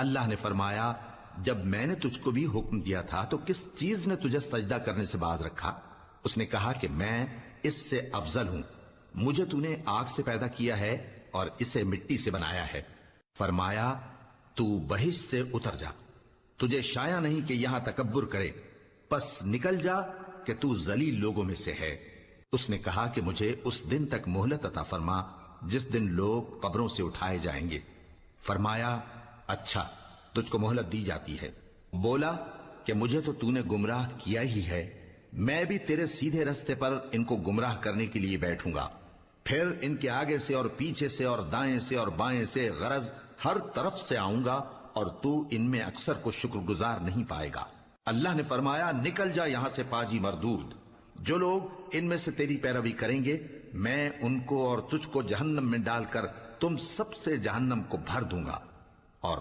اللہ نے فرمایا جب میں نے تجھ کو بھی حکم دیا تھا تو کس چیز نے تجھے سجدہ کرنے سے باز رکھا؟ اس نے کہا کہ میں اس سے افضل ہوں، مجھے تو نے آگ سے پیدا کیا ہے اور اسے مٹی سے بنایا ہے۔ فرمایا تو بہشت سے اتر جا، تجھے شایع نہیں کہ یہاں تکبر کرے، پس نکل جا کہ تو ذلیل لوگوں میں سے ہے۔ اس نے کہا کہ مجھے اس دن تک مہلت عطا فرما جس دن لوگ قبروں سے اٹھائے جائیں گے۔ فرمایا اچھا، تجھ کو مہلت دی جاتی ہے۔ بولا کہ مجھے تو نے گمراہ کیا ہی ہے، میں بھی تیرے سیدھے رستے پر ان کو گمراہ کرنے کے لیے بیٹھوں گا، پھر ان کے آگے سے اور پیچھے سے اور دائیں سے اور بائیں سے غرض ہر طرف سے آؤں گا، اور تو ان میں اکثر کو شکر گزار نہیں پائے گا۔ اللہ نے فرمایا نکل جا یہاں سے پاجی مردود، جو لوگ ان میں سے تیری پیروی کریں گے میں ان کو اور تجھ کو جہنم میں ڈال کر تم سب سے جہنم کو بھر دوں گا۔ اور